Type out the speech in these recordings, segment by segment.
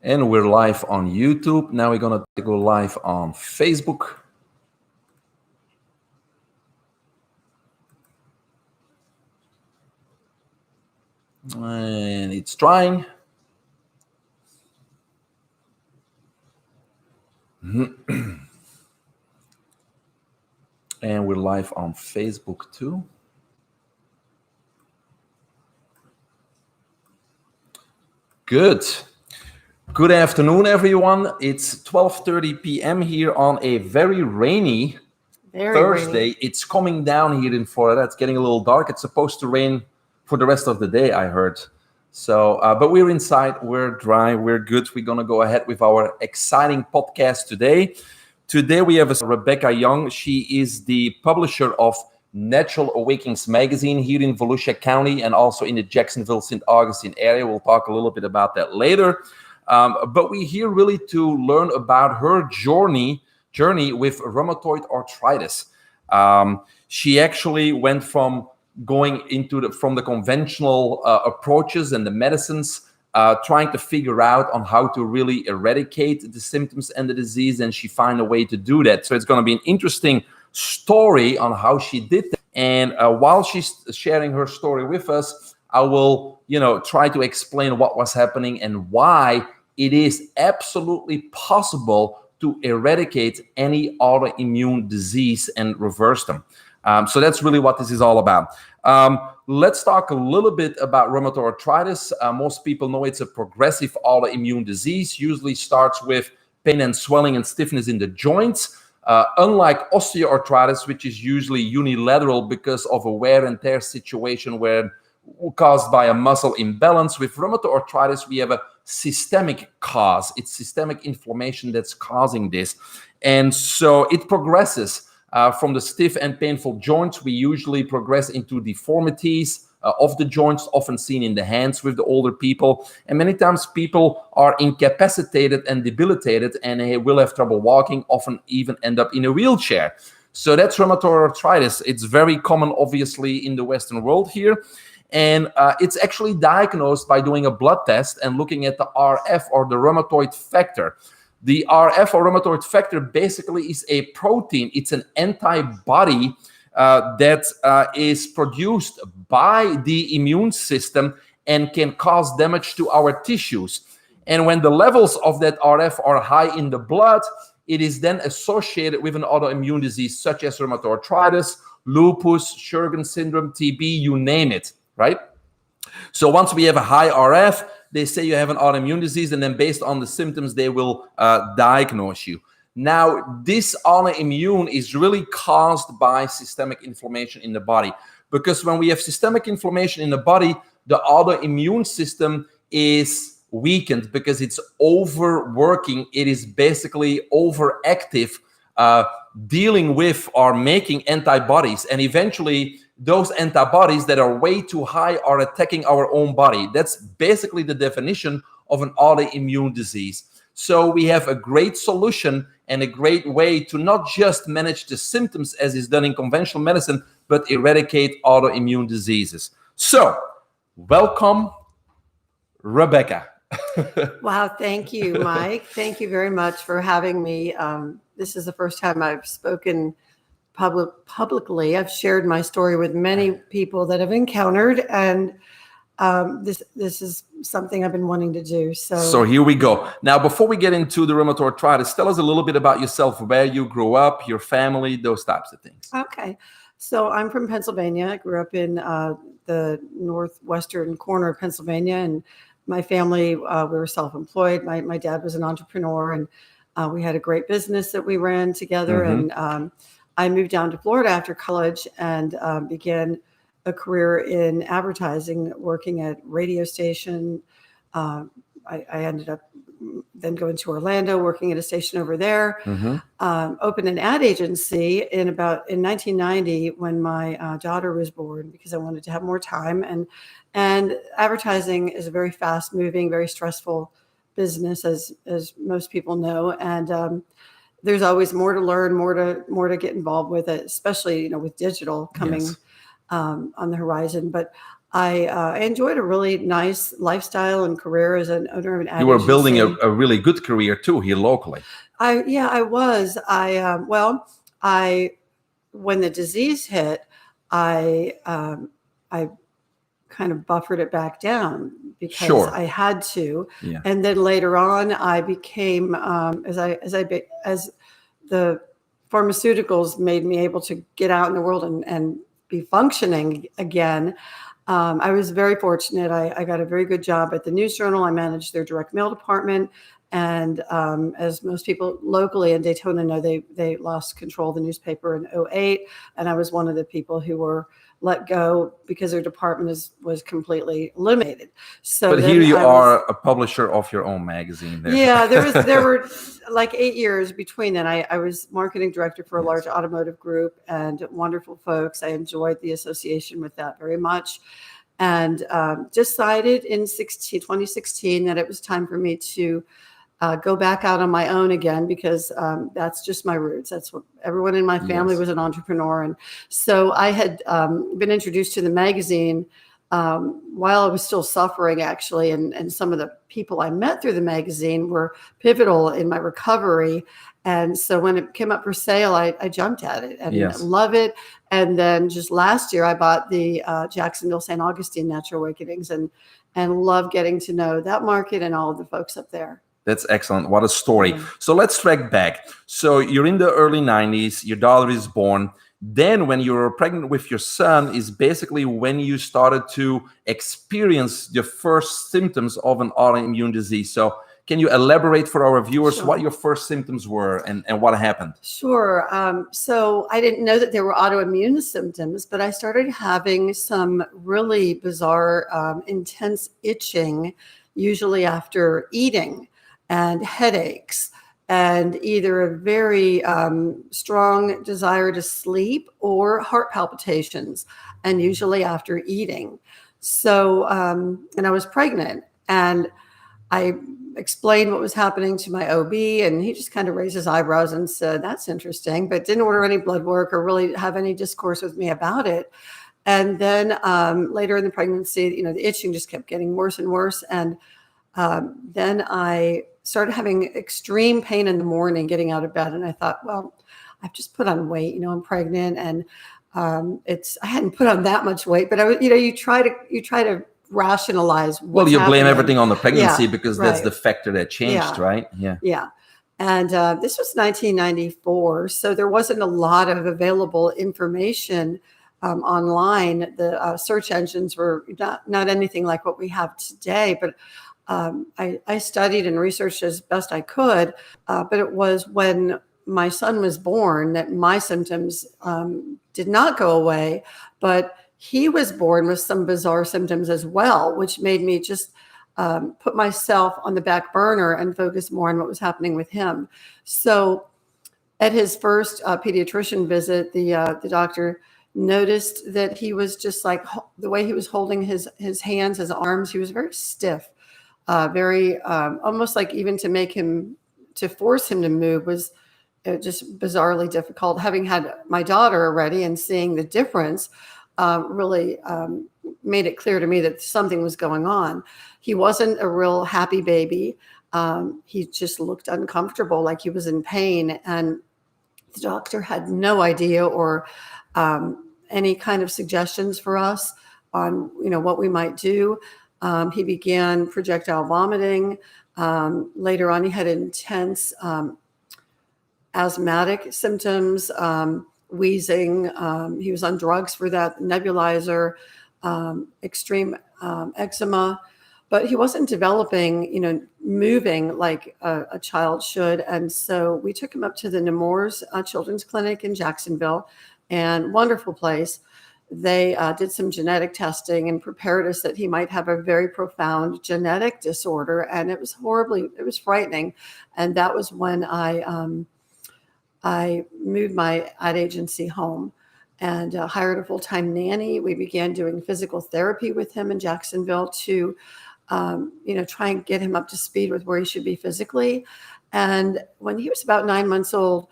And we're live on YouTube. Now we're going to go live on Facebook. And it's trying. And we're live on Facebook too. Good. Good afternoon, everyone. It's 12:30 p.m. here on a very rainy Thursday. Rainy. It's coming down here in Florida. It's getting a little dark. It's supposed to rain for the rest of the day, I heard. So, but we're inside. We're dry. We're good. We're going to go ahead with our exciting podcast today. Today we have Rebecca Young. She is the publisher of Natural Awakenings magazine here in Volusia County and also in the Jacksonville, St. Augustine area. We'll talk a little bit about that later. But we're here really to learn about her journey with rheumatoid arthritis. She actually went from going into from the conventional approaches and the medicines, trying to figure out on how to really eradicate the symptoms and the disease, and she found a way to do that. So it's going to be an interesting story on how she did that. And while she's sharing her story with us, I will, try to explain what was happening and why it is absolutely possible to eradicate any autoimmune disease and reverse them. So that's really what this is all about. Let's talk a little bit about rheumatoid arthritis. Most people know it's a progressive autoimmune disease, usually starts with pain and swelling and stiffness in the joints. Unlike osteoarthritis, which is usually unilateral because of a wear and tear situation where caused by a muscle imbalance, with rheumatoid arthritis, we have a systemic cause. It's systemic inflammation that's causing this. And so it progresses from the stiff and painful joints. We usually progress into deformities of the joints, often seen in the hands with the older people. And many times people are incapacitated and debilitated and they will have trouble walking, often even end up in a wheelchair. So that's rheumatoid arthritis. It's very common, obviously, in the Western world here. And it's actually diagnosed by doing a blood test and looking at the RF, or the rheumatoid factor. The RF, or rheumatoid factor, basically is a protein. It's an antibody that is produced by the immune system and can cause damage to our tissues. And when the levels of that RF are high in the blood, it is then associated with an autoimmune disease such as rheumatoid arthritis, lupus, Sjogren's syndrome, TB, you name it, right? So once we have a high RF, they say you have an autoimmune disease, and then based on the symptoms, they will diagnose you. Now, this autoimmune is really caused by systemic inflammation in the body, because when we have systemic inflammation in the body, the autoimmune system is weakened because it's overworking. It is basically overactive, dealing with or making antibodies, and eventually those antibodies that are way too high are attacking our own body. That's basically the definition of an autoimmune disease. So we have a great solution and a great way to not just manage the symptoms as is done in conventional medicine, but eradicate autoimmune diseases. So, welcome, Rebecca. Wow, thank you, Mike. Thank you very much for having me. This is the first time I've spoken publicly. I've shared my story with many people that I've encountered, and this is something I've been wanting to do. So here we go. Now, before we get into the rheumatoid arthritis, tell us a little bit about yourself, where you grew up, your family, those types of things. Okay. So I'm from Pennsylvania. I grew up in the northwestern corner of Pennsylvania, and my family, we were self-employed. My dad was an entrepreneur, and we had a great business that we ran together. Mm-hmm. And I moved down to Florida after college and began a career in advertising, working at radio station. I ended up then going to Orlando, working at a station over there. Mm-hmm. Opened an ad agency in 1990 when my daughter was born, because I wanted to have more time. And advertising is a very fast moving, very stressful business, as most people know. And there's always more to learn, more to get involved with it, especially with digital coming on the horizon. But I enjoyed a really nice lifestyle and career as an owner of an ad You were building agency. a really good career too here locally. I was. I when the disease hit, I kind of buffered it back down because Sure. I had to. Yeah. And then later on, I became as the pharmaceuticals made me able to get out in the world and be functioning again. I was very fortunate. I got a very good job at the News Journal. I managed their direct mail department. And as most people locally in Daytona know, they lost control of the newspaper in '08. And I was one of the people who were let go because their department was completely eliminated. So But here then you I was, are a publisher of your own magazine there. yeah, there were like 8 years between then. I was marketing director for a large automotive group and wonderful folks. I enjoyed the association with that very much, and decided in 2016 that it was time for me to go back out on my own again, because that's just my roots. That's what everyone in my family was, an entrepreneur. And so I had been introduced to the magazine while I was still suffering, actually. And some of the people I met through the magazine were pivotal in my recovery. And so when it came up for sale, I jumped at it and love it. And then just last year, I bought the Jacksonville St. Augustine Natural Awakenings and love getting to know that market and all of the folks up there. That's excellent. What a story. Yeah. So let's track back. So you're in the early 90s, your daughter is born. Then when you were pregnant with your son is basically when you started to experience the first symptoms of an autoimmune disease. So can you elaborate for our viewers what your first symptoms were and what happened? Sure. So I didn't know that there were autoimmune symptoms, but I started having some really bizarre, intense itching, usually after eating, and headaches, and either a very strong desire to sleep or heart palpitations, and usually after eating. So, and I was pregnant, and I explained what was happening to my OB, and he just kind of raised his eyebrows and said, "That's interesting," but didn't order any blood work or really have any discourse with me about it. And then later in the pregnancy, the itching just kept getting worse and worse. And then I started having extreme pain in the morning getting out of bed. And I thought, well, I've just put on weight, I'm pregnant, and I hadn't put on that much weight, but you try to rationalize what's you blame happening. everything on the pregnancy because that's the factor that changed, right? Yeah. And this was 1994, so there wasn't a lot of available information online. The search engines were not anything like what we have today, but I studied and researched as best I could, but it was when my son was born that my symptoms did not go away, but he was born with some bizarre symptoms as well, which made me just put myself on the back burner and focus more on what was happening with him. So at his first pediatrician visit, the doctor noticed that he was just like the way he was holding his hands, his arms, he was very stiff. Very almost like even to force him to move was just bizarrely difficult. Having had my daughter already and seeing the difference really made it clear to me that something was going on. He wasn't a real happy baby. He just looked uncomfortable, like he was in pain. And the doctor had no idea or any kind of suggestions for us on what we might do. He began projectile vomiting. Later on, he had intense asthmatic symptoms, wheezing. He was on drugs for that, nebulizer, extreme eczema. But he wasn't developing, moving like a child should. And so we took him up to the Nemours Children's Clinic in Jacksonville, and wonderful place. They did some genetic testing and prepared us that he might have a very profound genetic disorder. And it was frightening. And that was when I moved my ad agency home and hired a full-time nanny. We began doing physical therapy with him in Jacksonville to, try and get him up to speed with where he should be physically. And when he was about 9 months old,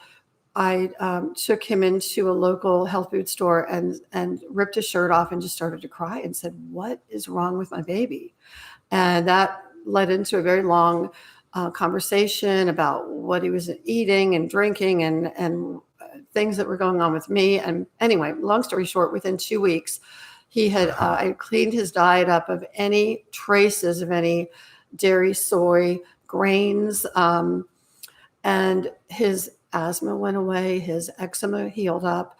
I took him into a local health food store and ripped his shirt off and just started to cry and said, "What is wrong with my baby?" And that led into a very long conversation about what he was eating and drinking and things that were going on with me. And anyway, long story short, within 2 weeks, he had I cleaned his diet up of any traces of any dairy, soy, grains, and his asthma went away. His eczema healed up.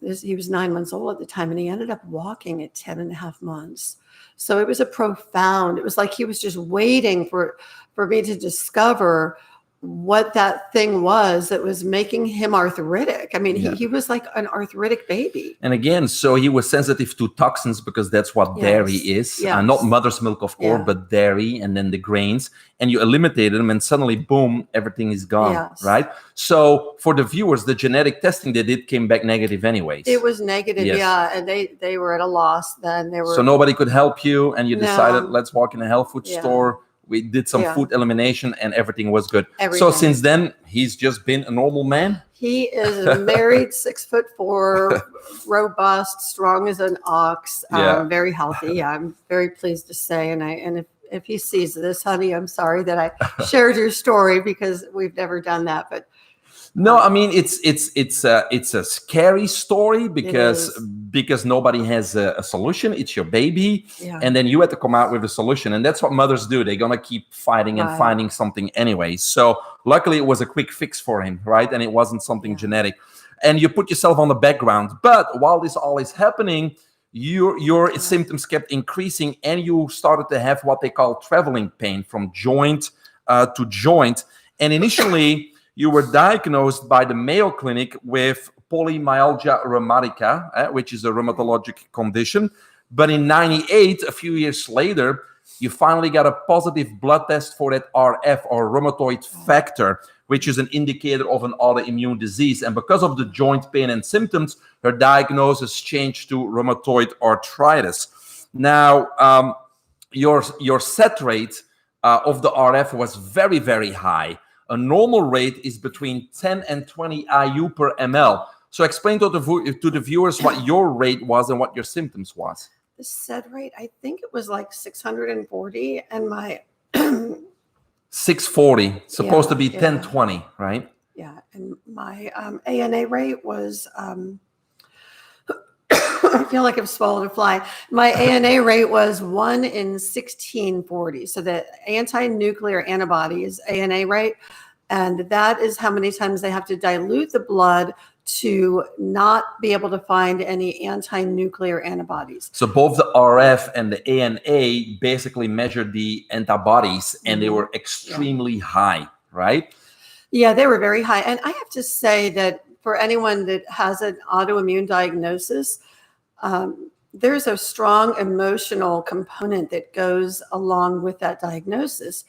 He was 9 months old at the time, and he ended up walking at 10 and a half months. So it was it was like he was just waiting for me to discover what that thing was that was making him arthritic. I mean, he was like an arthritic baby. And again, so he was sensitive to toxins because that's what dairy is. Not mother's milk, of course, but dairy and then the grains. And you eliminated them and suddenly, boom, everything is gone, right? So for the viewers, the genetic testing they did came back negative anyways. It was negative, and they were at a loss then. So nobody could help you, and you decided, let's walk in a health food store. We did some food elimination and everything was good. So since then, he's just been a normal man? He is a married, 6'4", robust, strong as an ox, very healthy. I'm very pleased to say. And if he sees this, honey, I'm sorry that I shared your story because we've never done that. But no, I mean it's a scary story because nobody has a solution. It's your baby, and then you had to come out with a solution, and that's what mothers do. They're gonna keep fighting and finding something anyway. So luckily, it was a quick fix for him, right? And it wasn't something genetic. And you put yourself on the background. But while this all is happening, your symptoms kept increasing, and you started to have what they call traveling pain from joint to joint. And initially, you were diagnosed by the Mayo Clinic with polymyalgia rheumatica, which is a rheumatologic condition. But in 98, a few years later, you finally got a positive blood test for that RF, or rheumatoid factor, which is an indicator of an autoimmune disease. And because of the joint pain and symptoms, her diagnosis changed to rheumatoid arthritis. Now, your set rate of the RF was very, very high. A normal rate is between 10 and 20 IU per ml. So explain to the viewers what your rate was and what your symptoms was. The set rate, I think it was like 640, and my 640, supposed to be 1020, right? Yeah, and my ANA rate was I feel like I've swallowed a fly. My ANA rate was 1 in 1640. So the anti-nuclear antibodies ANA rate, and that is how many times they have to dilute the blood to not be able to find any anti-nuclear antibodies. So both the RF and the ANA basically measured the antibodies, and they were extremely high, right? Yeah, they were very high. And I have to say that for anyone that has an autoimmune diagnosis, there's a strong emotional component that goes along with that diagnosis.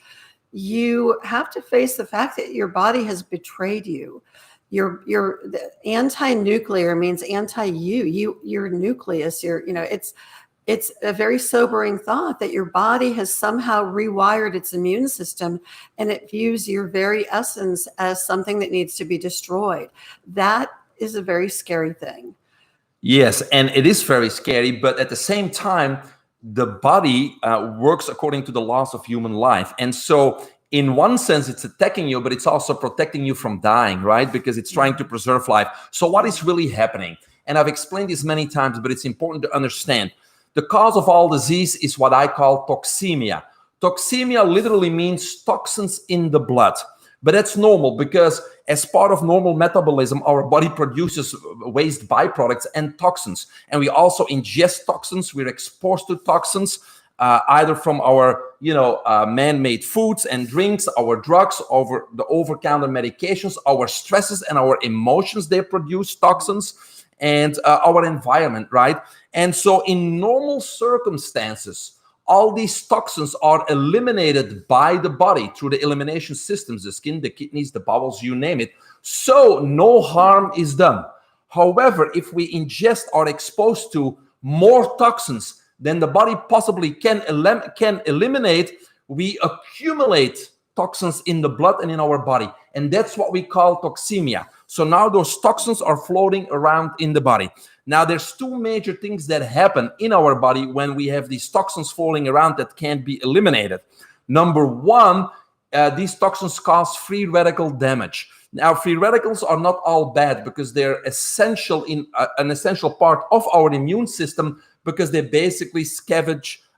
You have to face the fact that your body has betrayed you. The anti-nuclear means anti-you. Your nucleus. It's a very sobering thought that your body has somehow rewired its immune system, and it views your very essence as something that needs to be destroyed. That is a very scary thing. Yes, and it is very scary, but at the same time, the body works according to the laws of human life. And so in one sense, it's attacking you, but it's also protecting you from dying, right? Because it's trying to preserve life. So what is really happening? And I've explained this many times, but it's important to understand. The cause of all disease is what I call toxemia. Toxemia literally means toxins in the blood. But that's normal because as part of normal metabolism, our body produces waste byproducts and toxins. And we also ingest toxins. We're exposed to toxins, either from our, man-made foods and drinks, our drugs, over the over-counter medications, our stresses and our emotions, they produce toxins, and our environment, right? And so in normal circumstances, all these toxins are eliminated by the body through the elimination systems, the skin, the kidneys, the bowels, you name it. So no harm is done. However, if we ingest or exposed to more toxins than the body possibly can eliminate, we accumulate toxins in the blood and in our body. And that's what we call toxemia. So now those toxins are floating around in the body. Now, there's two major things that happen in our body when we have these toxins floating around that can't be eliminated. Number one, these toxins cause free radical damage. Now, free radicals are not all bad because they're essential in an essential part of our immune system, because they basically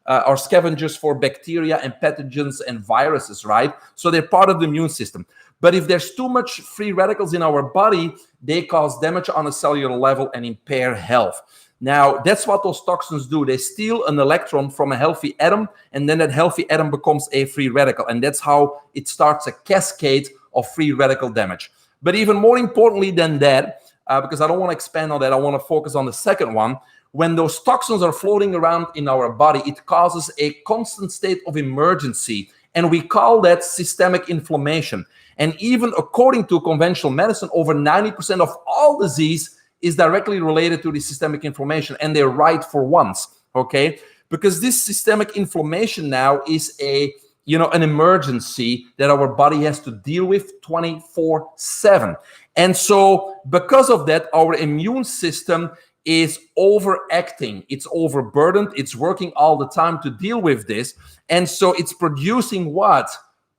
are scavengers for bacteria and pathogens and viruses, right? So they're part of the immune system. But if there's too much free radicals in our body, they cause damage on a cellular level and impair health. Now, that's what those toxins do. They steal an electron from a healthy atom, and then that healthy atom becomes a free radical. And that's how it starts a cascade of free radical damage. But even more importantly than that, because I don't want to expand on that, I want to focus on the second one. When those toxins are floating around in our body, it causes a constant state of emergency. And we call that systemic inflammation. And even according to conventional medicine, over 90% of all disease is directly related to the systemic inflammation. And they're right for once, okay? Because this systemic inflammation now is an emergency that our body has to deal with 24/7. And so because of that, our immune system is overacting. It's overburdened. It's working all the time to deal with this. And so it's producing what?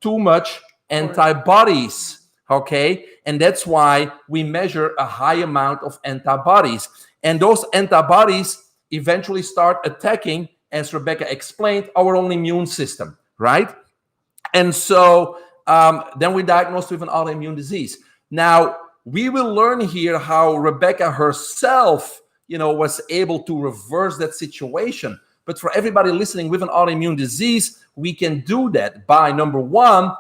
Too much antibodies, okay? And that's why we measure a high amount of antibodies. And those antibodies eventually start attacking, as Rebecca explained, our own immune system, right? And so then we're diagnosed with an autoimmune disease. Now, we will learn here how Rebecca herself, was able to reverse that situation. But for everybody listening with an autoimmune disease, we can do that by, number one,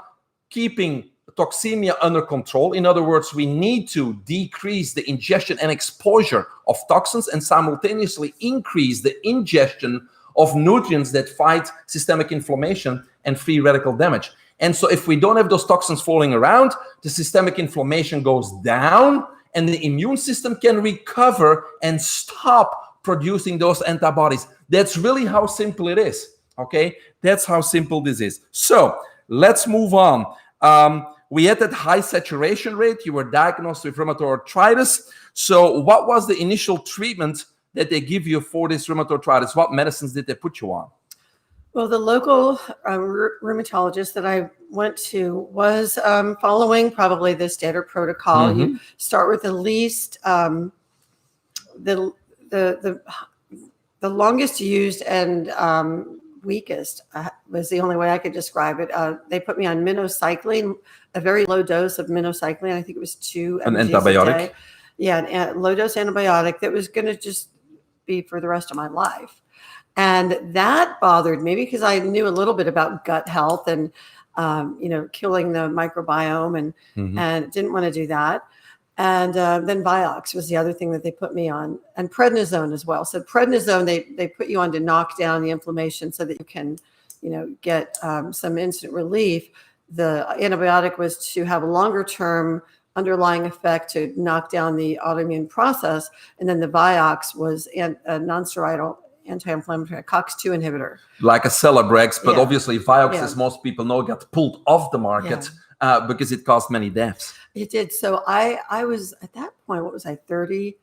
keeping toxemia under control. In other words, we need to decrease the ingestion and exposure of toxins and simultaneously increase the ingestion of nutrients that fight systemic inflammation and free radical damage. And so if we don't have those toxins floating around, the systemic inflammation goes down and the immune system can recover and stop producing those antibodies. That's really how simple it is, okay? That's how simple this is. So let's move on. We had that high saturation rate. You were diagnosed with rheumatoid arthritis. So what was the initial treatment that they give you for this rheumatoid arthritis? What medicines did they put you on? Well, the local rheumatologist that I went to was following probably the standard protocol. Mm-hmm. You start with the least, the longest used and weakest was the only way I could describe it. They put me on minocycline, a very low dose of minocycline. I think it was 2 an antibiotic. A day. Yeah, a low dose antibiotic that was going to just be for the rest of my life. And that bothered me because I knew a little bit about gut health and, killing the microbiome and didn't want to do that. And then Vioxx was the other thing that they put me on, and prednisone as well. So prednisone, they put you on to knock down the inflammation so that you can, get some instant relief. The antibiotic was to have a longer term underlying effect to knock down the autoimmune process. And then the Vioxx was a non-steroidal anti-inflammatory, COX-2 inhibitor. Like a Celebrex, but obviously Vioxx, as most people know, got pulled off the market because it caused many deaths. It did. So I was, at that point, what was I, 30?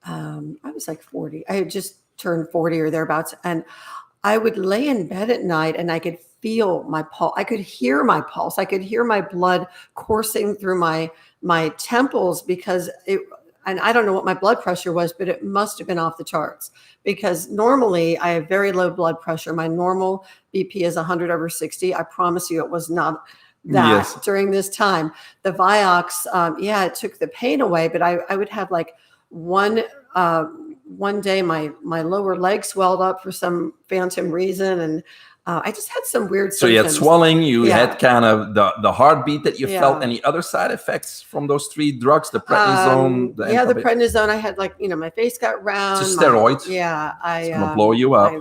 I was like 40. I had just turned 40 or thereabouts. And I would lay in bed at night and I could feel my pulse. I could hear my pulse. I could hear my blood coursing through my temples because and I don't know what my blood pressure was, but it must have been off the charts because normally I have very low blood pressure. My normal BP is 100/60. I promise you it was not that during this time. The Vioxx, it took the pain away, but I would have like one day my lower leg swelled up for some phantom reason. And I just had some weird symptoms. So you had swelling, you had kind of the heartbeat that you felt. Any other side effects from those 3 drugs, the prednisone? The prednisone, I had my face got round. It's a steroid. It's going to blow you up. I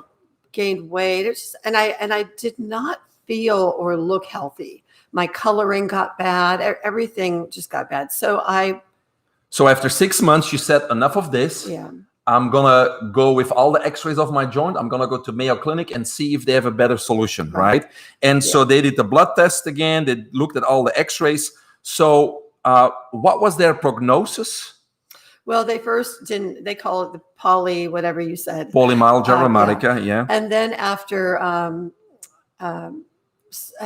gained weight. It's just, and I did not feel or look healthy. My coloring got bad. Everything just got bad. So after 6 months, you said enough of this. Yeah. I'm going to go with all the x-rays of my joint. I'm going to go to Mayo Clinic and see if they have a better solution, right? And so they did the blood test again. They looked at all the x-rays. So What was their prognosis? Well, they first didn't, they call it the whatever you said. Polymyalgia rheumatica, yeah. And then after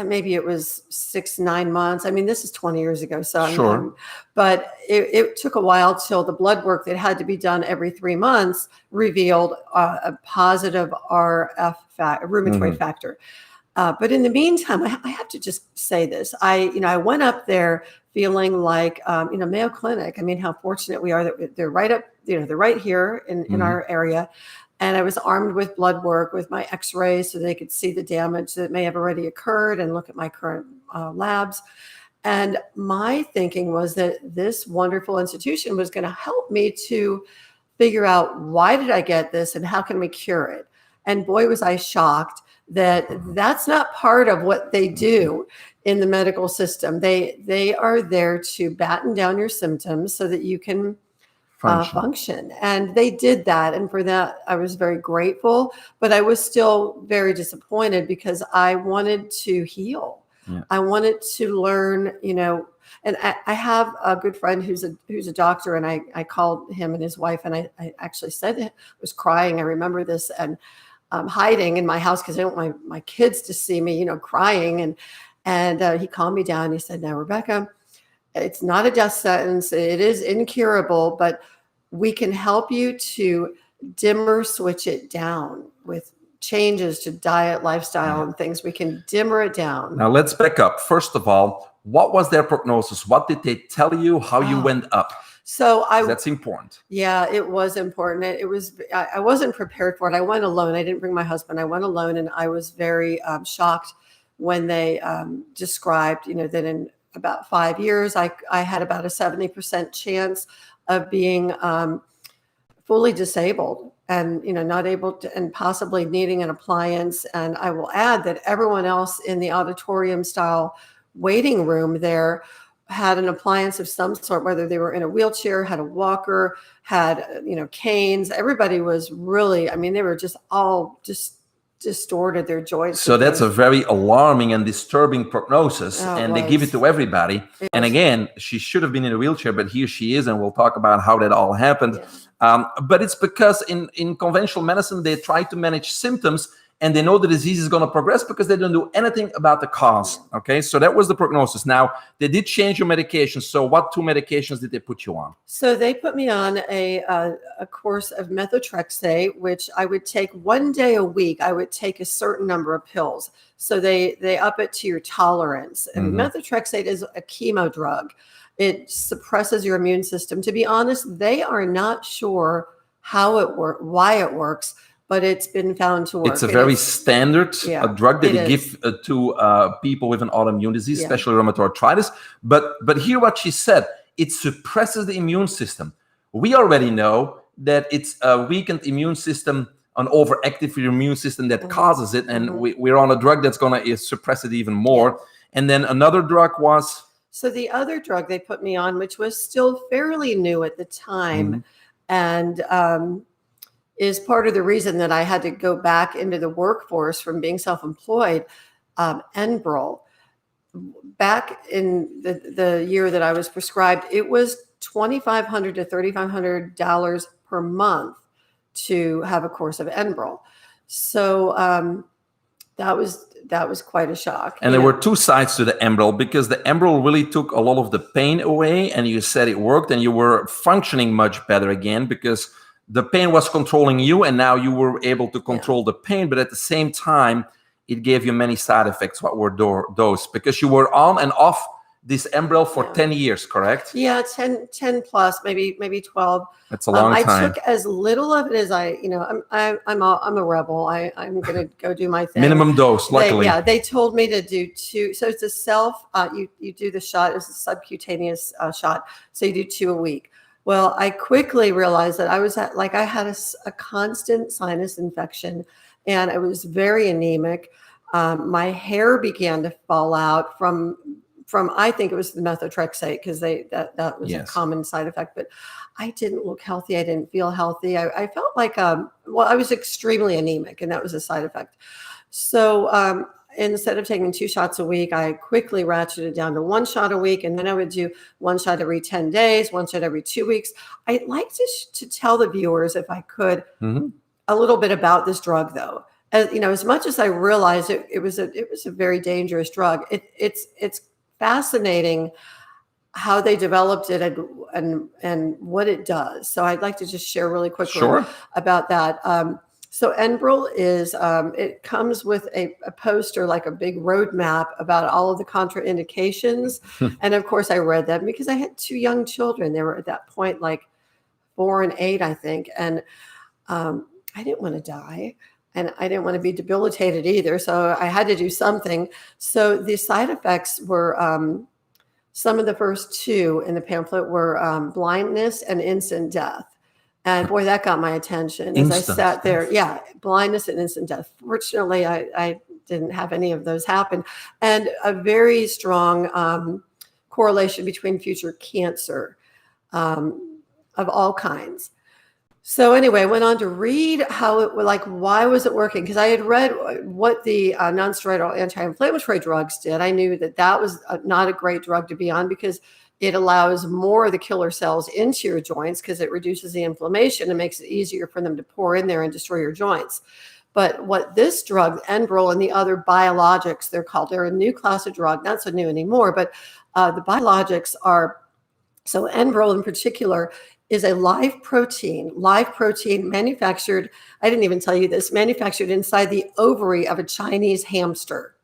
maybe it was 6-9 months. I mean, this is 20 years ago. So Sure. But it took a while till the blood work that had to be done every 3 months revealed a positive rheumatoid factor. But in the meantime, I have to just say this. I went up there feeling like, Mayo Clinic. I mean, how fortunate we are that they're right up, they're right here in our area. And I was armed with blood work, with my x-rays, so they could see the damage that may have already occurred and look at my current labs. And my thinking was that this wonderful institution was going to help me to figure out, why did I get this and how can we cure it? And boy, was I shocked that that's not part of what they do in the medical system. They are there to batten down your symptoms so that you can function. And they did that. And for that, I was very grateful, but I was still very disappointed because I wanted to heal. Yeah. I wanted to learn, and I have a good friend who's a doctor, and I called him and his wife, and I actually said, I was crying. I remember this, and hiding in my house because I don't want my kids to see me, crying. And he calmed me down. He said, "Now, Rebecca, it's not a death sentence. It is incurable, but we can help you to dimmer switch it down with changes to diet, lifestyle, and things. We can dimmer it down." Now let's back up. First of all, what was their prognosis? What did they tell you? How you went up? So that's important. Yeah, it was important. I wasn't prepared for it. I went alone. I didn't bring my husband. I went alone, and I was very shocked when they described, that in about 5 years, I had about a 70% chance of being fully disabled and, not able to, and possibly needing an appliance. And I will add that everyone else in the auditorium style waiting room there had an appliance of some sort, whether they were in a wheelchair, had a walker, had, canes. Everybody was really, they were just all distorted, their joints. So that's a very alarming and disturbing prognosis, and they give it to everybody. And again, she should have been in a wheelchair, but here she is, and we'll talk about how that all happened. Yeah. But it's because in conventional medicine, they try to manage symptoms, and they know the disease is going to progress because they don't do anything about the cause. Okay, so that was the prognosis. Now, they did change your medication. So what 2 medications did they put you on? So they put me on a course of methotrexate, which I would take 1 day a week. I would take a certain number of pills. So they up it to your tolerance. And methotrexate is a chemo drug. It suppresses your immune system. To be honest, they are not sure how it works, why it works, but it's been found to work. It's a very standard drug that they give to people with an autoimmune disease, especially rheumatoid arthritis. But hear what she said. It suppresses the immune system. We already know that it's a weakened immune system, an overactive immune system that causes it. And we're on a drug that's going to suppress it even more. Yeah. And then another drug was? So the other drug they put me on, which was still fairly new at the time, and is part of the reason that I had to go back into the workforce from being self-employed, Enbrel. Back in the year that I was prescribed, it was $2,500 to $3,500 per month to have a course of Enbrel. So that was quite a shock. And there were 2 sides to the Enbrel, because the Enbrel really took a lot of the pain away, and you said it worked, and you were functioning much better again because the pain was controlling you, and now you were able to control the pain. But at the same time, it gave you many side effects. What were those? Because you were on and off this Enbrel for 10 years, correct? Yeah, 10 plus, maybe 12. That's a long time. I took as little of it as I'm a rebel. I'm going to go do my thing. Minimum dose, luckily. They told me to do 2. So it's a you do the shot. It's a subcutaneous shot. So you do 2 a week. Well, I quickly realized that I had a constant sinus infection, and I was very anemic. My hair began to fall out from I think it was the methotrexate, because that was a common side effect. But I didn't look healthy. I didn't feel healthy. I felt like I was extremely anemic, and that was a side effect. So instead of taking 2 shots a week, I quickly ratcheted down to 1 shot a week. And then I would do 1 shot every 10 days, 1 shot every 2 weeks. I'd like to tell the viewers, if I could, a little bit about this drug, though. As you know, as much as I realized it was a very dangerous drug, it's fascinating how they developed it and what it does. So I'd like to just share really quickly about that. So Enbrel is, it comes with a poster, like a big roadmap about all of the contraindications. And of course I read them because I had 2 young children. They were at that point, like 4 and 8, I think. And I didn't want to die. And I didn't want to be debilitated either. So I had to do something. So the side effects were, some of the first 2 in the pamphlet were blindness and instant death. And boy, that got my attention as I sat there. Yeah, blindness and instant death. Fortunately, I didn't have any of those happen. And a very strong correlation between future cancer of all kinds. So anyway, I went on to read how it, like, why was it working? Because I had read what the nonsteroidal anti-inflammatory drugs did. I knew that was not a great drug to be on because it allows more of the killer cells into your joints because it reduces the inflammation and makes it easier for them to pour in there and destroy your joints. But what this drug, Enbrel, and the other biologics, they're a new class of drug, not so new anymore, but the biologics are, so Enbrel in particular is a live protein manufactured, I didn't even tell you this, manufactured inside the ovary of a Chinese hamster.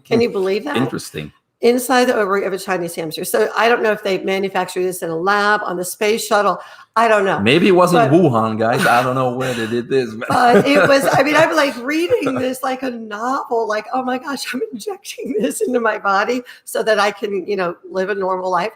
Can you believe that? Interesting. Inside the ovary of a Chinese hamster. So I don't know if they manufactured this in a lab, on the space shuttle. I don't know. Maybe it wasn't Wuhan, guys. I don't know where they did this. But it was, I mean, I'm like reading this like a novel, like, oh my gosh, I'm injecting this into my body so that I can, live a normal life.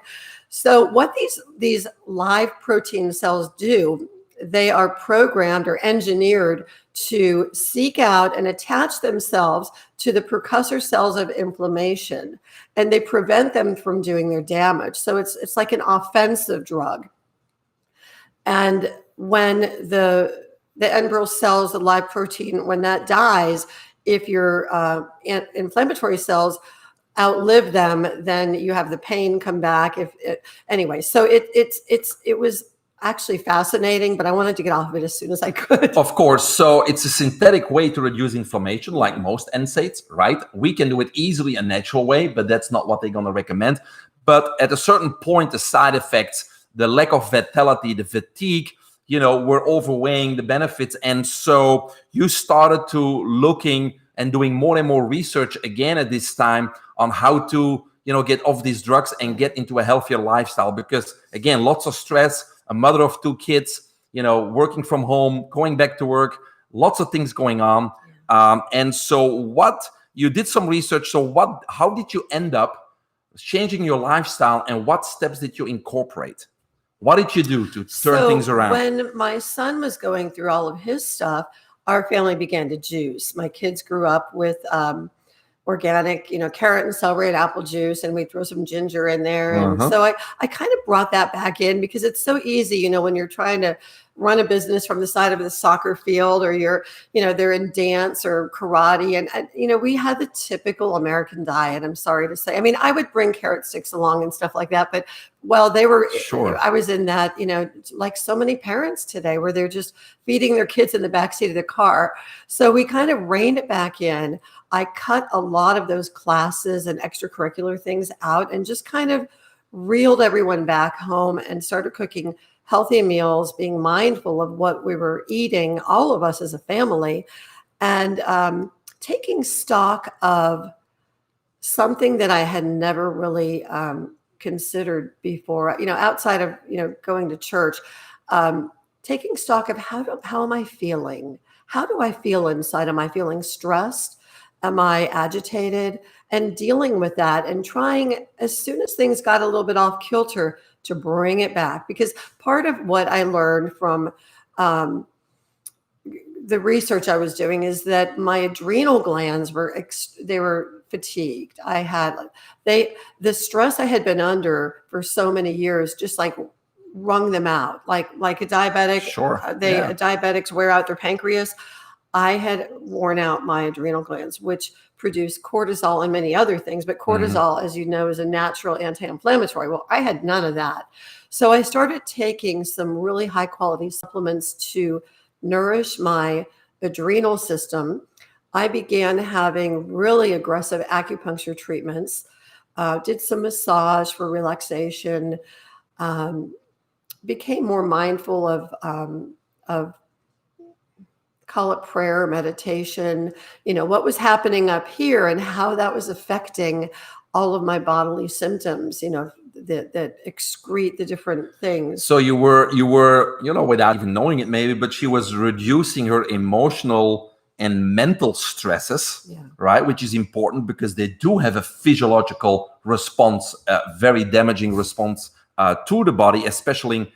So what these live protein cells do, they are programmed or engineered to seek out and attach themselves to the precursor cells of inflammation, and they prevent them from doing their damage. So it's like an offensive drug. And when the Enbrel cells, the live protein, when that dies, if your inflammatory cells outlive them, then you have the pain come back. Anyway, so it was actually fascinating, but I wanted to get off of it as soon as I could. Of course. So it's a synthetic way to reduce inflammation, like most NSAIDs, right? We can do it easily a natural way, but that's not what they're going to recommend. But at a certain point, the side effects, the lack of vitality, the fatigue, were overweighing the benefits. And so you started to looking and doing more and more research again at this time on how to, get off these drugs and get into a healthier lifestyle. Because again, lots of stress, a mother of 2 kids, working from home, going back to work, lots of things going on. And so you did some research. So how did you end up changing your lifestyle, and what steps did you incorporate? What did you do to turn things around? When my son was going through all of his stuff, our family began to juice. My kids grew up with organic, carrot and celery and apple juice, and we throw some ginger in there. And so I kind of brought that back in because it's so easy, when you're trying to run a business from the side of the soccer field, or they're in dance or karate. And we had the typical American diet, I'm sorry to say. I mean, I would bring carrot sticks along and stuff like that, but they were, I was in that, like so many parents today, where they're just feeding their kids in the backseat of the car. So we kind of reined it back in. I cut a lot of those classes and extracurricular things out and just kind of reeled everyone back home and started cooking healthy meals, being mindful of what we were eating, all of us as a family, and taking stock of something that I had never really considered before, outside of, going to church, taking stock of how am I feeling? How do I feel inside? Am I feeling stressed? Am I agitated? And dealing with that and trying, as soon as things got a little bit off kilter, to bring it back. Because part of what I learned from the research I was doing is that my adrenal glands were fatigued. The stress I had been under for so many years just like wrung them out, like a diabetic. Sure. Diabetics wear out their pancreas. I had worn out my adrenal glands, which produce cortisol and many other things. But cortisol, as you know, is a natural anti-inflammatory. Well, I had none of that. So I started taking some really high quality supplements to nourish my adrenal system. I began having really aggressive acupuncture treatments, did some massage for relaxation, became more mindful of call it prayer, meditation, what was happening up here and how that was affecting all of my bodily symptoms, that excrete the different things. So you were, without even knowing it maybe, but she was reducing her emotional and mental stresses, right? Which is important because they do have a physiological response, a very damaging response to the body, especially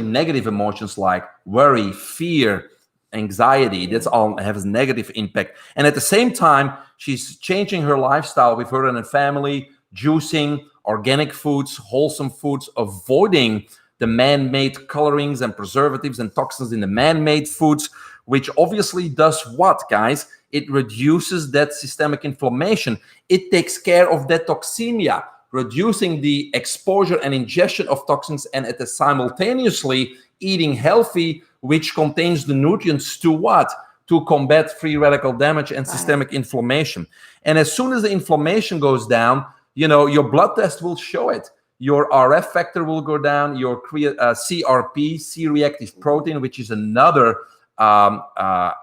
negative emotions like worry, fear, anxiety. That's all has a negative impact. And at the same time, she's changing her lifestyle with her and her family, juicing, organic foods, wholesome foods, avoiding the man-made colorings and preservatives and toxins in the man-made foods, which obviously does what, guys? It reduces that systemic inflammation. It takes care of that toxemia, reducing the exposure and ingestion of toxins, and at the simultaneously eating healthy, which contains the nutrients to what? To combat free radical damage and systemic inflammation. And as soon as the inflammation goes down, your blood test will show it. Your RF factor will go down, your CRP, C-reactive protein, which is another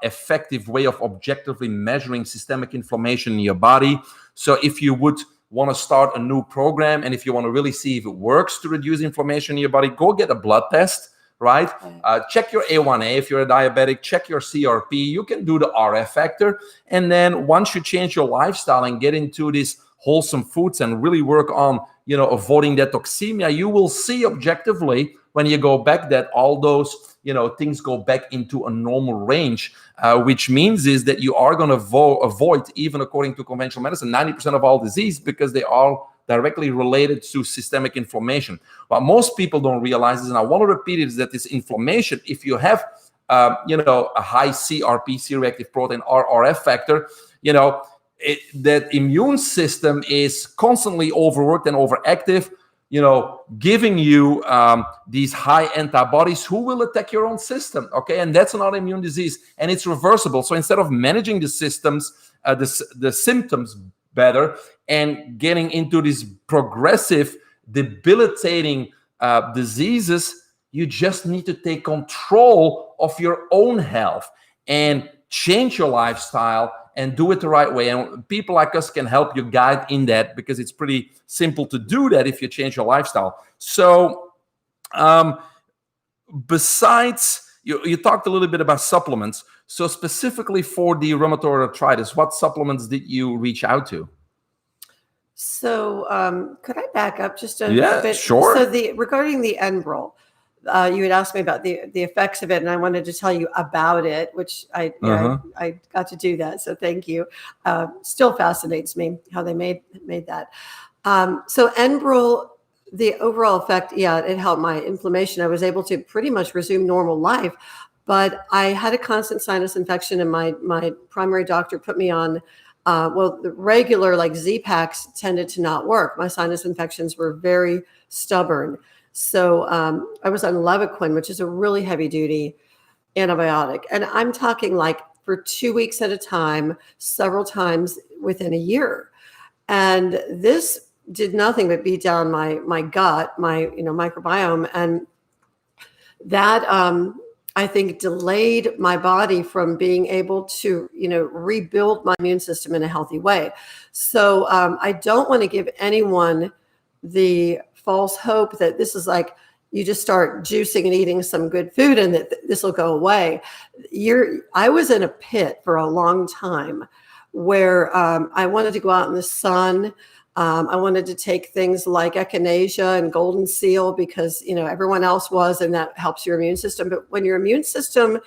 effective way of objectively measuring systemic inflammation in your body. So if you would want to start a new program, and if you want to really see if it works to reduce inflammation in your body, go get a blood test, right? Check your A1A if you're a diabetic, check your CRP. You can do the RF factor. And then once you change your lifestyle and get into these wholesome foods and really work on, avoiding that toxemia, you will see objectively when you go back that all those, things go back into a normal range, which means is that you are going to avoid, even according to conventional medicine, 90% of all disease, because they are directly related to systemic inflammation. What most people don't realize is, and I want to repeat it, is that this inflammation, if you have, a high CRP, C-reactive protein, or RF factor, that immune system is constantly overworked and overactive, giving you these high antibodies who will attack your own system, okay? And that's an autoimmune disease, and it's reversible. So instead of managing the symptoms better and getting into these progressive, debilitating diseases, you just need to take control of your own health and change your lifestyle and do it the right way. And people like us can help you guide in that, because it's pretty simple to do that if you change your lifestyle. So besides, you talked a little bit about supplements. So specifically for the rheumatoid arthritis, what supplements did you reach out to? So could I back up just a bit? Sure. So regarding the Enbrel, you had asked me about the effects of it, and I wanted to tell you about it, which I got to do that. So thank you. Still fascinates me how they made that. So Enbrel, the overall effect, it helped my inflammation. I was able to pretty much resume normal life, but I had a constant sinus infection, and my primary doctor put me on. The regular like Z-Paks tended to not work. My sinus infections were very stubborn. So I was on Levaquin, which is a really heavy duty antibiotic. And I'm talking like for 2 weeks at a time, several times within a year. And this did nothing but beat down my gut, my microbiome. And that I think delayed my body from being able to, rebuild my immune system in a healthy way. So I don't want to give anyone the false hope that this is like you just start juicing and eating some good food and that this will go away. I was in a pit for a long time where I wanted to go out in the sun. I wanted to take things like echinacea and golden seal because, everyone else was, and that helps your immune system. But when your immune system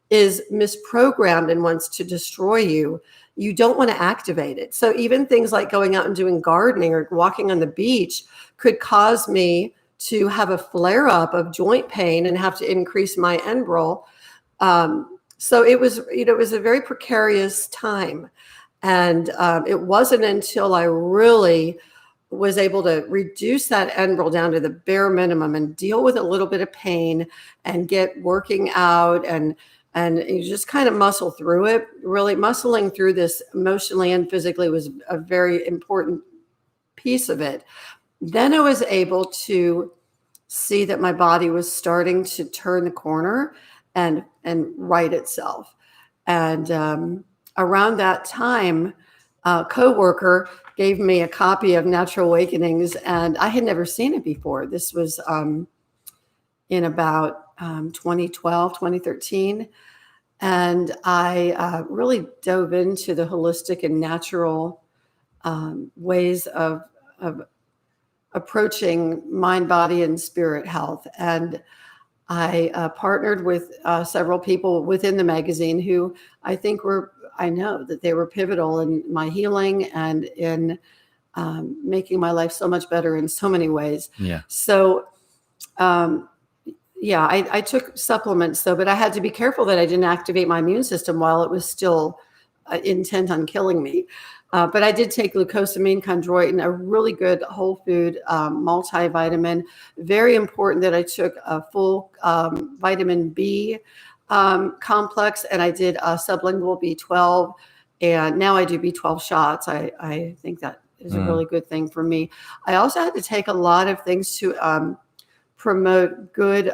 is misprogrammed and wants to destroy you, you don't want to activate it. So even things like going out and doing gardening or walking on the beach could cause me to have a flare up of joint pain and have to increase my Enbrel So it was, it was a very precarious time. And it wasn't until I really was able to reduce that enroll down to the bare minimum and deal with a little bit of pain and get working out and you just kind of muscle through it. Really muscling through this emotionally and physically was a very important piece of it. Then I was able to see that my body was starting to turn the corner and right itself. And around that time, a coworker gave me a copy of Natural Awakenings, and I had never seen it before. This was in about 2012, 2013. And I really dove into the holistic and natural ways of approaching mind, body, and spirit health. And I partnered with several people within the magazine who I know that they were pivotal in my healing and in making my life so much better in so many ways. Yeah. So, I took supplements though, but I had to be careful that I didn't activate my immune system while it was still intent on killing me. But I did take glucosamine, chondroitin, a really good whole food multivitamin. Very important that I took a full vitamin B complex, and I did a sublingual B12, and now I do B12 shots. I think that is a really good thing for me. I also had to take a lot of things to promote good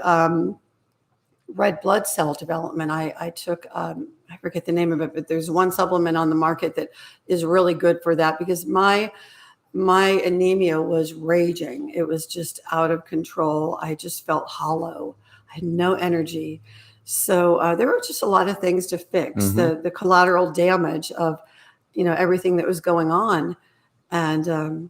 red blood cell development. I took, I forget the name of it, but there's one supplement on the market that is really good for that because my anemia was raging. It was just out of control. I just felt hollow. I had no energy. So there were just a lot of things to fix, the collateral damage of, everything that was going on. And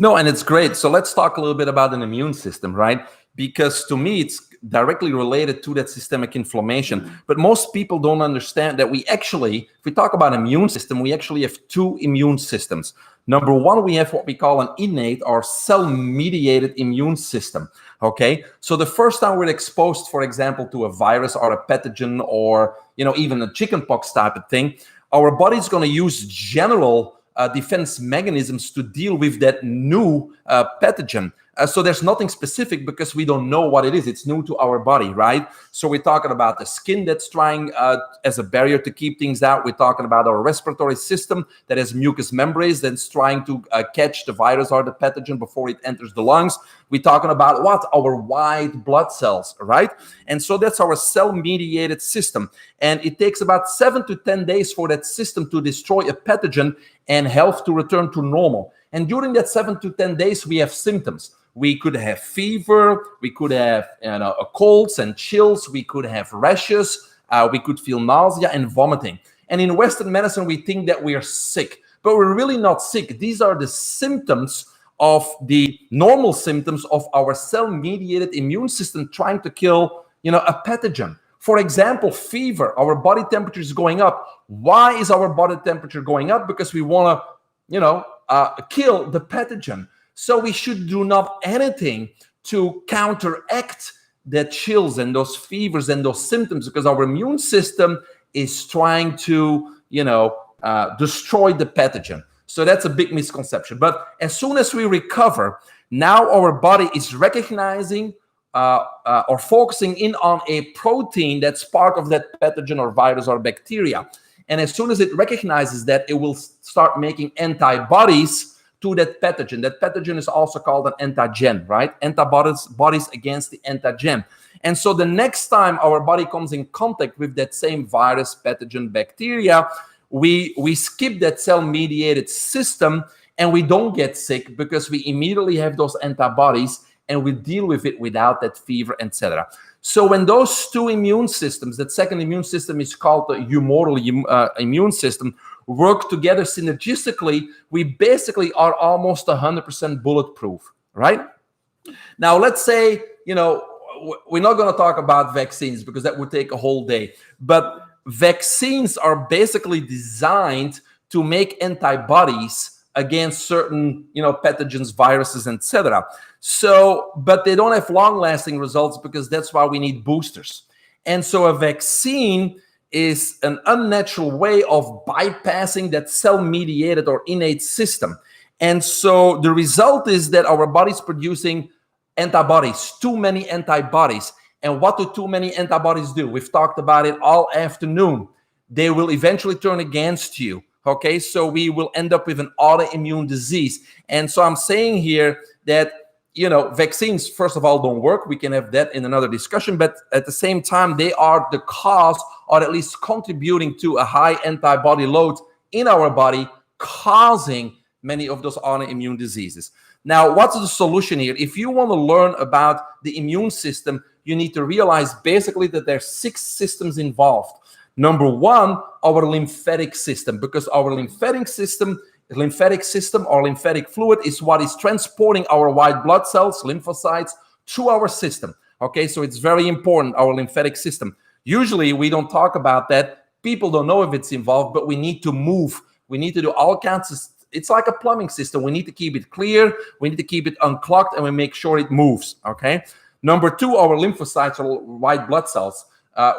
no, and it's great. So let's talk a little bit about an immune system, right? Because to me, it's directly related to that systemic inflammation. But most people don't understand that if we talk about immune system, we actually have two immune systems. Number one, we have what we call an innate or cell-mediated immune system, okay? So the first time we're exposed, for example, to a virus or a pathogen or, even a chickenpox type of thing, our body's going to use general defense mechanisms to deal with that new pathogen. So there's nothing specific because we don't know what it is. It's new to our body, right? So we're talking about the skin that's trying as a barrier to keep things out. We're talking about our respiratory system that has mucous membranes that's trying to catch the virus or the pathogen before it enters the lungs. We're talking about what? Our white blood cells, right? And so that's our cell-mediated system. And it takes about 7 to 10 days for that system to destroy a pathogen and health to return to normal. And during that 7 to 10 days, we have symptoms. We could have fever, we could have colds and chills, we could have rashes, we could feel nausea and vomiting. And in Western medicine, we think that we are sick, but we're really not sick. These are the symptoms of the normal symptoms of our cell-mediated immune system trying to kill, a pathogen. For example, fever, our body temperature is going up. Why is our body temperature going up? Because we want to, kill the pathogen. So we should do not anything to counteract that chills and those fevers and those symptoms because our immune system is trying to, destroy the pathogen. So that's a big misconception. But as soon as we recover, now our body is recognizing or focusing in on a protein that's part of that pathogen or virus or bacteria. And as soon as it recognizes that, it will start making antibodies to that pathogen. That pathogen is also called an antigen, right? Antibodies against the antigen. And so the next time our body comes in contact with that same virus, pathogen, bacteria, we skip that cell-mediated system and we don't get sick because we immediately have those antibodies and we deal with it without that fever, etc. So when those two immune systems, that second immune system is called the humoral immune system, work together synergistically, we basically are almost 100% bulletproof, right? Now, let's say, we're not going to talk about vaccines because that would take a whole day, but vaccines are basically designed to make antibodies against certain, pathogens, viruses, etc. So, but they don't have long-lasting results because that's why we need boosters. And so a vaccine is an unnatural way of bypassing that cell-mediated or innate system. And so the result is that our body's producing antibodies, too many antibodies. And what do too many antibodies do? We've talked about it all afternoon. They will eventually turn against you. Okay, so we will end up with an autoimmune disease. And so I'm saying here that, you know, vaccines, first of all, don't work. We can have that in another discussion. But at the same time, they are the cause, or at least contributing to a high antibody load in our body, causing many of those autoimmune diseases. Now, what's the solution here? If you want to learn about the immune system, you need to realize basically that there's 6 systems involved. Number 1, our lymphatic system, because our lymphatic system or lymphatic fluid is what is transporting our white blood cells, lymphocytes, through our system. Okay, so it's very important, our lymphatic system. Usually we don't talk about that. People don't know if it's involved, but we need to move. We need to do all kinds of, it's like a plumbing system. We need to keep it clear. We need to keep it unclogged, and we make sure it moves. Okay. Number 2, our lymphocytes or white blood cells,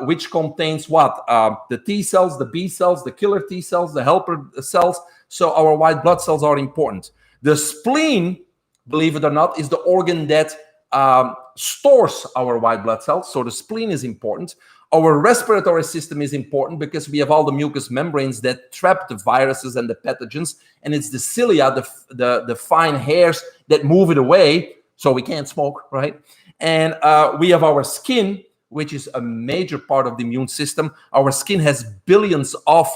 which contains what? The T cells, the B cells, the killer T cells, the helper cells. So our white blood cells are important. The spleen, believe it or not, is the organ that stores our white blood cells. So the spleen is important. Our respiratory system is important because we have all the mucous membranes that trap the viruses and the pathogens. And it's the cilia, the fine hairs that move it away. So we can't smoke, right? And we have our skin, which is a major part of the immune system. Our skin has billions of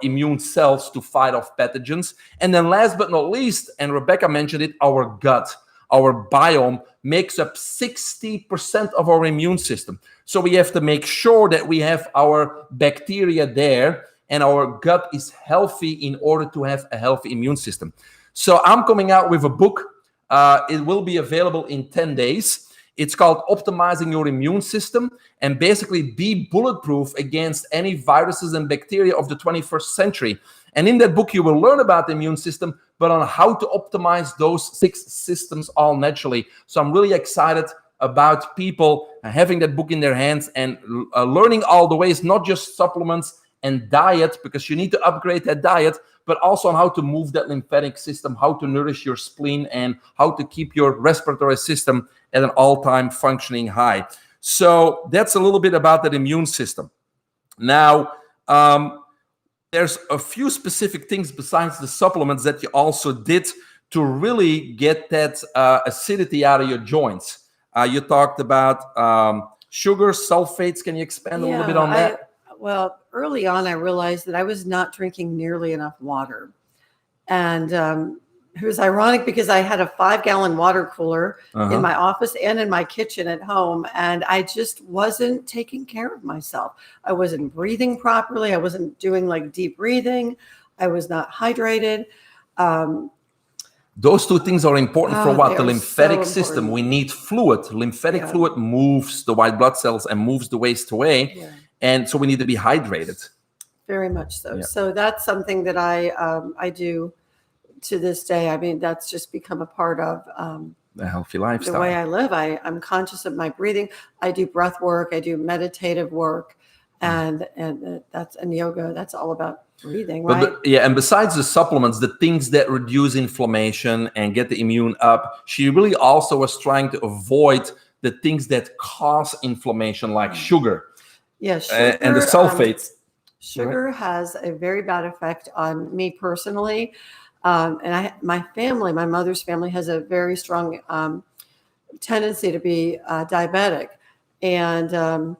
immune cells to fight off pathogens. And then last but not least, and Rebecca mentioned it, our gut, our biome makes up 60% of our immune system. So we have to make sure that we have our bacteria there and our gut is healthy in order to have a healthy immune system. So I'm coming out with a book. It will be available in 10 days. It's called Optimizing Your Immune System, and basically be bulletproof against any viruses and bacteria of the 21st century. And in that book, you will learn about the immune system, but on how to optimize those 6 systems all naturally. So I'm really excited about people having that book in their hands and learning all the ways, not just supplements and diet, because you need to upgrade that diet, but also on how to move that lymphatic system, how to nourish your spleen, and how to keep your respiratory system at an all-time functioning high. So that's a little bit about that immune system. Now, there's a few specific things besides the supplements that you also did to really get that acidity out of your joints. You talked about sugar, sulfates. Can you expand a little bit on that? Well, early on, I realized that I was not drinking nearly enough water. And it was ironic because I had a 5-gallon water cooler in my office and in my kitchen at home. And I just wasn't taking care of myself. I wasn't breathing properly. I wasn't doing like deep breathing. I was not hydrated. Those 2 things are important for what? The lymphatic system. We need fluid. Lymphatic fluid moves the white blood cells and moves the waste away. Yeah. And so we need to be hydrated. Very much so. Yeah. So that's something that I do to this day. I mean, that's just become a part of a healthy lifestyle. The way I live. I'm conscious of my breathing. I do breath work. I do meditative work, and that's and yoga. That's all about breathing, right? And besides the supplements, the things that reduce inflammation and get the immune up, she really also was trying to avoid the things that cause inflammation, like sugar. Yes, sugar, and the sulfates. Sugar has a very bad effect on me personally. And my family, my mother's family, has a very strong tendency to be diabetic. And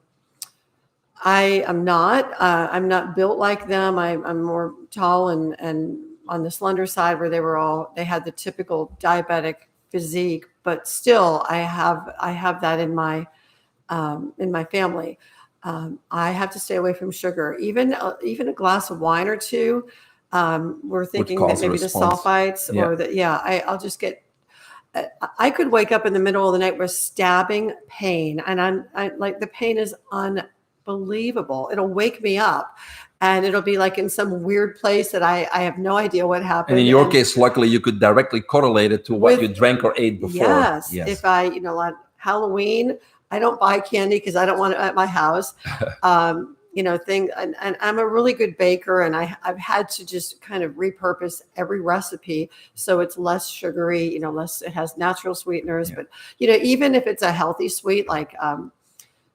I am not. I'm not built like them. I'm more tall and on the slender side, where they had the typical diabetic physique. But still, I have that in my family. I have to stay away from sugar. Even a glass of wine or 2. We're thinking that maybe the sulfites I'll just get. I could wake up in the middle of the night with stabbing pain, and I like the pain is unbelievable. It'll wake me up, and it'll be like in some weird place that I have no idea what happened. And in your case, luckily, you could directly correlate it to what you drank or ate before. Yes. If I, like Halloween, I don't buy candy because I don't want it at my house. And I'm a really good baker, and I've had to just kind of repurpose every recipe so it's less sugary, less, it has natural sweeteners. Yeah. But, even if it's a healthy sweet, like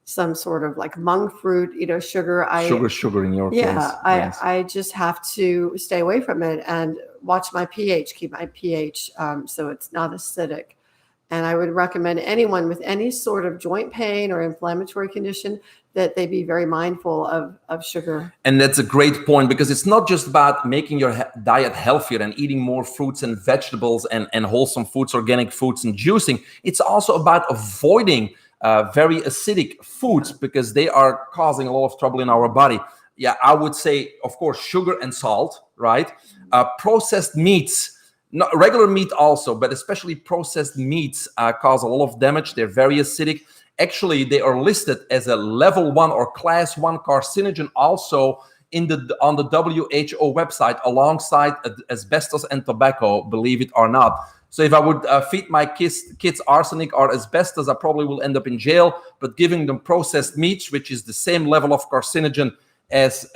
some sort of like monk fruit, sugar, Sugar in your case. Yes. I just have to stay away from it and watch my pH, keep my pH so it's not acidic. And I would recommend anyone with any sort of joint pain or inflammatory condition that they be very mindful of sugar. And that's a great point, because it's not just about making your diet healthier and eating more fruits and vegetables and wholesome foods, organic foods and juicing. It's also about avoiding very acidic foods, because they are causing a lot of trouble in our body. Yeah, I would say, of course, sugar and salt, right? Processed meats, not regular meat also, but especially processed meats cause a lot of damage. They're very acidic. Actually, they are listed as a level 1 or class 1 carcinogen also on the WHO website, alongside asbestos and tobacco, believe it or not. So if I would feed my kids arsenic or asbestos, I probably will end up in jail. But giving them processed meats, which is the same level of carcinogen as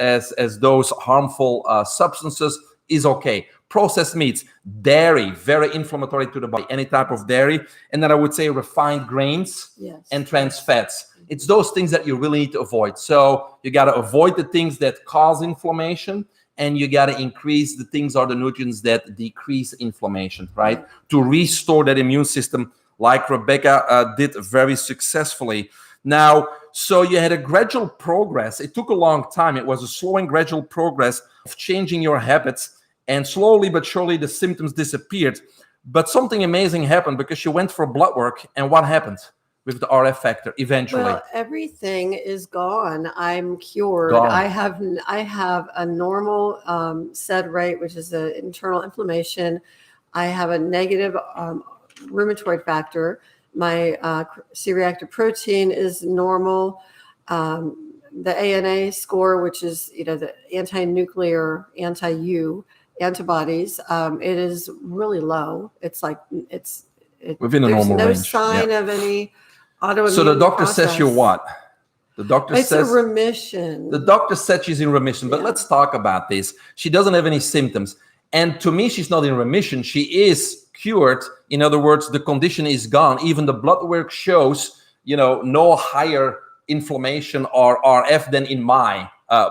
those harmful substances, is okay. Processed meats, dairy, very inflammatory to the body, any type of dairy. And then I would say refined grains, yes, and trans fats. It's those things that you really need to avoid. So you got to avoid the things that cause inflammation, and you got to increase the things or the nutrients that decrease inflammation, right? To restore that immune system, like Rebecca did very successfully. Now, so you had a gradual progress. It took a long time. It was a slow and gradual progress of changing your habits. And slowly but surely, the symptoms disappeared. But something amazing happened, because you went for blood work. And what happened with the RF factor eventually? Well, everything is gone. I'm cured. Gone. I have a normal SED rate, which is the internal inflammation. I have a negative rheumatoid factor. My C-reactive protein is normal. The ANA score, which is the anti-nuclear, anti-U antibodies, it is really low. It's like within a normal range. There's no sign of any autoimmune. So the doctor process. says you're what? The doctor it's says a remission. The doctor said she's in remission, but let's talk about this. She doesn't have any symptoms. And to me, she's not in remission. She is cured. In other words, the condition is gone. Even the blood work shows, no higher inflammation or RF than in my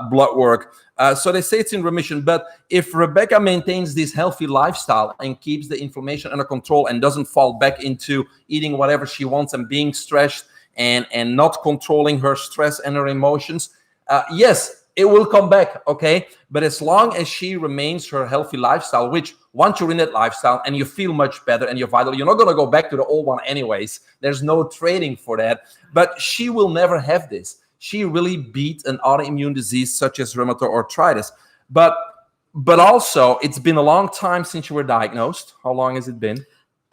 blood work. So they say it's in remission. But if Rebecca maintains this healthy lifestyle and keeps the inflammation under control and doesn't fall back into eating whatever she wants and being stressed and not controlling her stress and her emotions, yes, it will come back, okay? But as long as she remains her healthy lifestyle, which once you're in that lifestyle and you feel much better and you're vital, you're not going to go back to the old one anyways. There's no trading for that. But she will never have this. She really beat an autoimmune disease such as rheumatoid arthritis. But also, it's been a long time since you were diagnosed. How long has it been?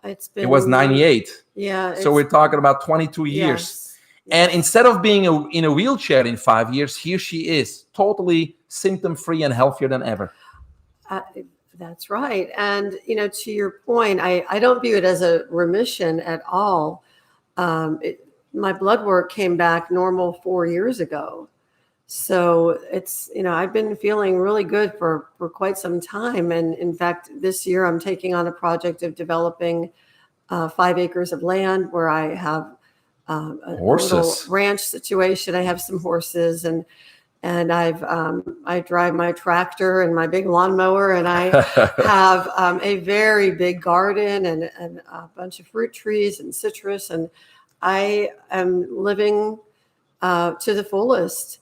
It was 98. Yeah. So we're talking about 22 years. Yes. And instead of being in a wheelchair in 5 years, here she is, totally symptom-free and healthier than ever. That's right. And, to your point, I don't view it as a remission at all. My blood work came back normal 4 years ago. So it's, I've been feeling really good for quite some time. And in fact, this year I'm taking on a project of developing 5 acres of land where I have a little ranch situation. I have some horses, and I drive my tractor and my big lawnmower, and I have a very big garden and a bunch of fruit trees and citrus, and I am living to the fullest,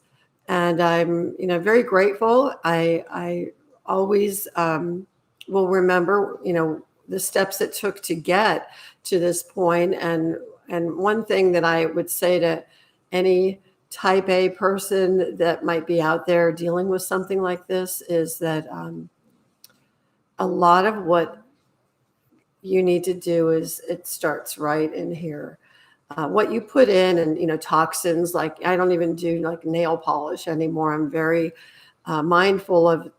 and I'm very grateful. I always will remember the steps it took to get to this point. And one thing that I would say to any type A person that might be out there dealing with something like this is that a lot of what you need to do is it starts right in here. What you put in, and toxins, like I don't even do like nail polish anymore. I'm very mindful of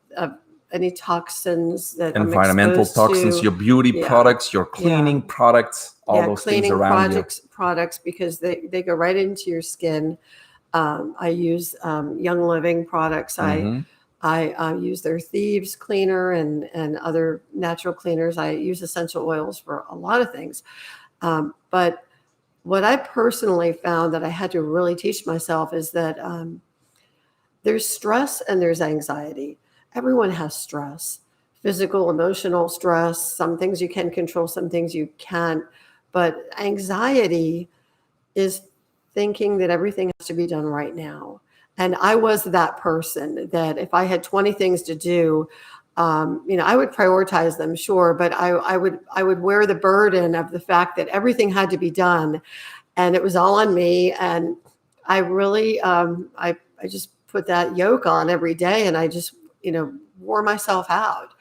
any toxins that environmental I'm exposed toxins, to. your beauty products, your cleaning products, all those things cleaning around products, because they go right into your skin. I use Young Living products. you. I use their Thieves cleaner and other natural cleaners. I use essential oils for a lot of things. But what I personally found that I had to really teach myself is that there's stress and there's anxiety. Everyone has stress, physical, emotional stress. Some things you can control, some things you can't. But anxiety is thinking that everything has to be done right now. And I was that person that if I had 20 things to do, I would prioritize them, sure, but I would wear the burden of the fact that everything had to be done, and it was all on me. And I really, I just put that yoke on every day, and I just, wore myself out.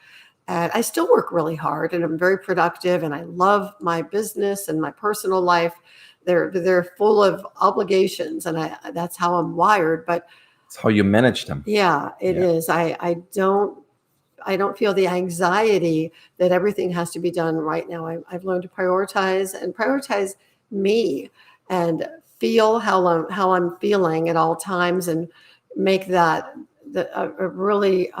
And I still work really hard, and I'm very productive, and I love my business and my personal life. They're full of obligations, and that's how I'm wired. But it's how you manage them. Yeah, it is. I don't feel the anxiety that everything has to be done right now. I've learned to prioritize me and feel how I'm feeling at all times, and make that a really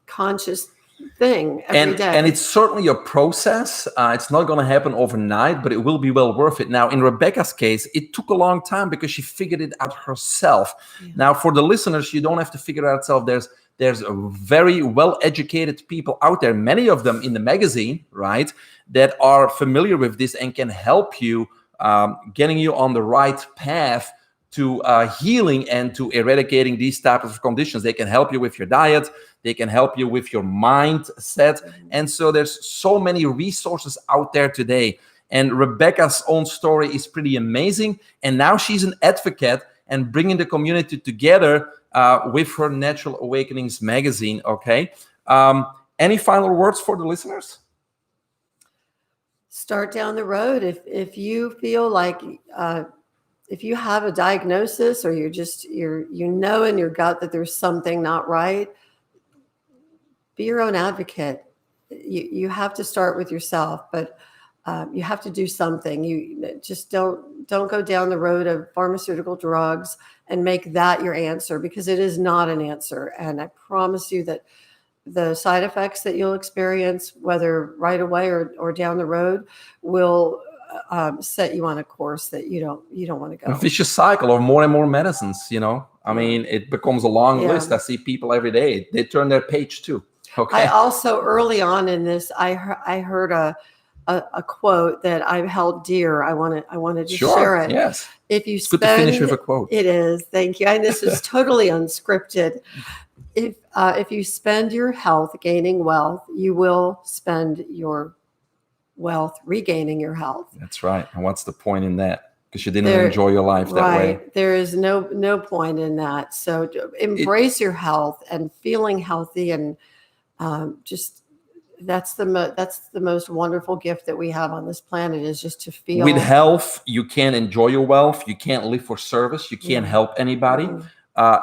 conscious thing every day. And it's certainly a process. It's not going to happen overnight, but it will be well worth it. Now, in Rebecca's case, it took a long time because she figured it out herself. Yeah. Now, for the listeners, you don't have to figure it out yourself. There's a very well-educated people out there, many of them in the magazine, right, that are familiar with this and can help you, getting you on the right path to healing and to eradicating these types of conditions. They can help you with your diet. They can help you with your mindset. And so there's so many resources out there today. And Rebecca's own story is pretty amazing. And now she's an advocate and bringing the community together with her Natural Awakenings magazine, okay? Any final words for the listeners? Start down the road. If you feel like... if you have a diagnosis, or you know in your gut that there's something not right, be your own advocate. You have to start with yourself, but you have to do something. You just don't go down the road of pharmaceutical drugs and make that your answer, because it is not an answer. And I promise you that the side effects that you'll experience, whether right away or down the road, will set you on a course that you don't want to go. A vicious cycle of more and more medicines, I mean, it becomes a long list. I see people every day, they turn their page too. Okay. I also, early on in this, I heard a quote that I've held dear. I wanted to share it. Yes. If you it's good to finish with a quote. It is. Thank you. And this is totally unscripted. If you spend your health gaining wealth, you will spend your wealth regaining your health. That's right. And what's the point in that? Because you didn't enjoy your life that way. There is no point in that. So embrace your health and feeling healthy, and just that's the most wonderful gift that we have on this planet, is just to feel. With health, you can't enjoy your wealth. You can't live for service. You can't help anybody.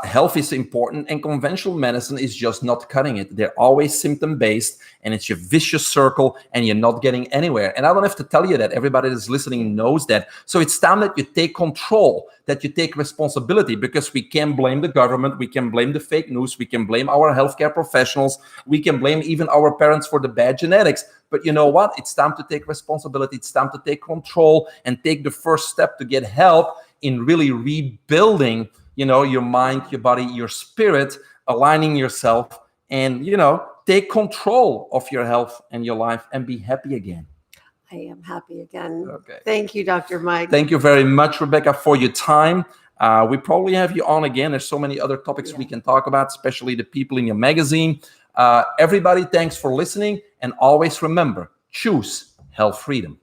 Health is important, and conventional medicine is just not cutting it. They're always symptom-based, and it's your vicious circle, and you're not getting anywhere. And I don't have to tell you that. Everybody that's listening knows that. So it's time that you take control, that you take responsibility, because we can blame the government, we can blame the fake news, we can blame our healthcare professionals, we can blame even our parents for the bad genetics. But you know what? It's time to take responsibility. It's time to take control and take the first step to get help in really rebuilding your mind, your body, your spirit, aligning yourself, and, take control of your health and your life and be happy again. I am happy again. Okay. Thank you, Dr. Mike. Thank you very much, Rebecca, for your time. We probably have you on again. There's so many other topics we can talk about, especially the people in your magazine. Everybody, thanks for listening. And always remember, choose health freedom.